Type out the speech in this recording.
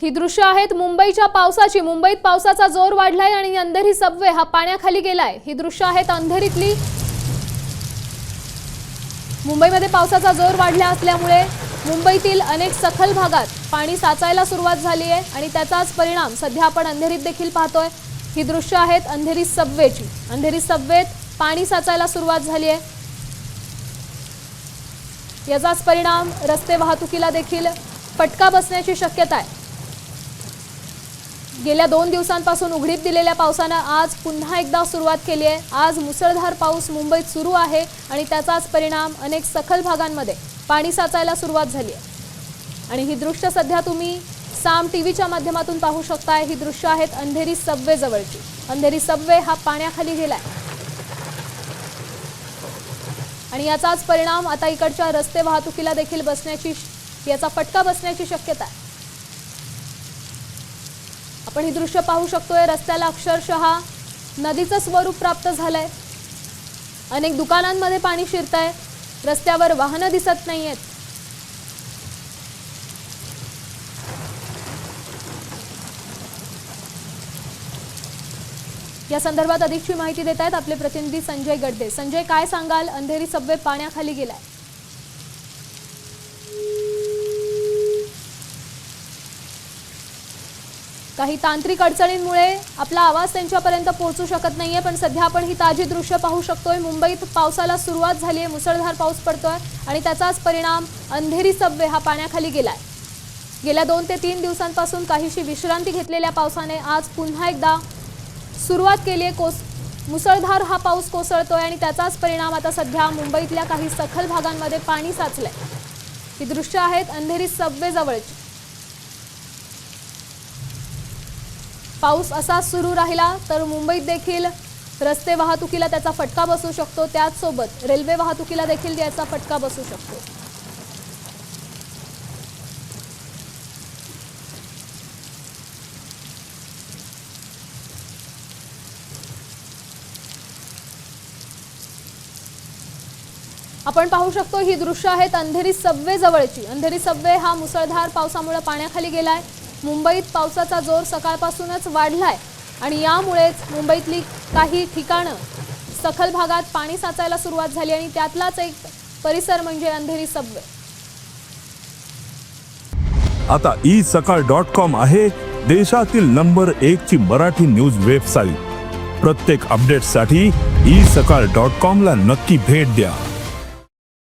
ही दृश्य आहेत मुंबईच्या पावसाची। मुंबईत पावसाचा जोर वाढलाय आणि अंधेरी सबवे हा पाण्याखाली गेलाय। ही दृश्य आहेत अंधेरीतली। मुंबईमध्ये पावसाचा जोर वाढला असल्यामुळे मुंबईतील अनेक सखल भागात पाणी साचायला सुरुवात झाली आहे आणि त्याचाच परिणाम सध्या आपण अंधेरीत देखील पाहतोय। ही दृश्य आहेत अंधेरी सबवेची। अंधेरी सबवेत पाणी साचायला सुरुवात झाली आहे। याचाच परिणाम रस्ते वाहतुकीला देखील फटका बसण्याची शक्यता आहे। गेल्या 2 दिवसांपासून उघडीप दिलेल्या पावसाने आज पुन्हा एकदा सुरुवात केली आहे। आज मुसळधार पाऊस मुंबईत सुरू आहे आणि त्याचाच परिणाम अनेक सखल भागांमध्ये पाणी साचायला सुरुवात झाली आहे। आणि ही दृश्य सध्या तुम्ही साम टीव्हीच्या माध्यमातून पाहू शकताय। ही दृश्य आहेत अंधेरी सबवे जवळची। अंधेरी सबवे हा पाण्याखाली गेलाय आणि याचाच परिणाम आता इकडच्या रस्ते वाहतुकीला देखील याचा फटका बसण्याची शक्यता आहे। आपण ही दृश्य पाहू शकतोय। रस्त्याला अक्षरशः नदीचं स्वरूप प्राप्त झालंय। अनेक दुकानांमध्ये पाणी शिरतंय। रस्त्यावर वाहनं दिसत नाहीयेत। या संदर्भात अधिकची माहिती देत आहेत आपले प्रतिनिधी संजय गड्डे। संजय, काय सांगाल? अंधेरी सबवे पाण्याखाली गेलाय। काही तांत्रिक अडचणींमुळे आपला आवाज त्यांच्यापर्यंत पोहोचू शकत नाहीये, पण सध्या आपण ही ताजी दृश्य पाहू शकतोय। मुंबईत पावसाला सुरुवात झाली आहे। मुसळधार पाऊस पडतोय आणि त्याचाच परिणाम अंधेरी सबवे हा पाण्याखाली गेलाय। गेल्या 2 ते 3 दिवसांपासून काहीशी विश्रांती घेतलेल्या पावसाने आज पुन्हा एकदा सुरुवात केली आहे। मुसळधार हा पाऊस कोसळतोय आणि त्याचाच परिणाम आता सध्या मुंबईतल्या काही सखल भागांमध्ये पाणी साचलंय। ही दृश्य आहेत अंधेरी सबवे जवळची। पाऊस असा सुरू राहिला तर मुंबईत देखील रस्ते वाहतुकीला त्याचा फटका बसू शकतो। त्याचसोबत रेल्वे वाहतुकीला देखील याचा फटका बसू शकतो। आपण पाहू शकतो ही दृश्य आहेत अंधेरी सबवे जवळची। अंधेरी सबवे हा मुसळधार पावसामुळे पाण्याखाली गेलाय। मुंबईत पावसाचा जोर सकाळपासूनच वाढलाय आणि यामुळेच मुंबईतली काही ठिकाणं सखल भागात पाणी साचायला सुरुवात झाली आणि त्यातलाच एक परिसर म्हणजे अंधेरी सबवे। आता isakal.com आहे देशातील नंबर 1 ची मराठी न्यूज वेबसाईट। प्रत्येक अपडेटसाठी isakal.com ला नक्की भेट द्या।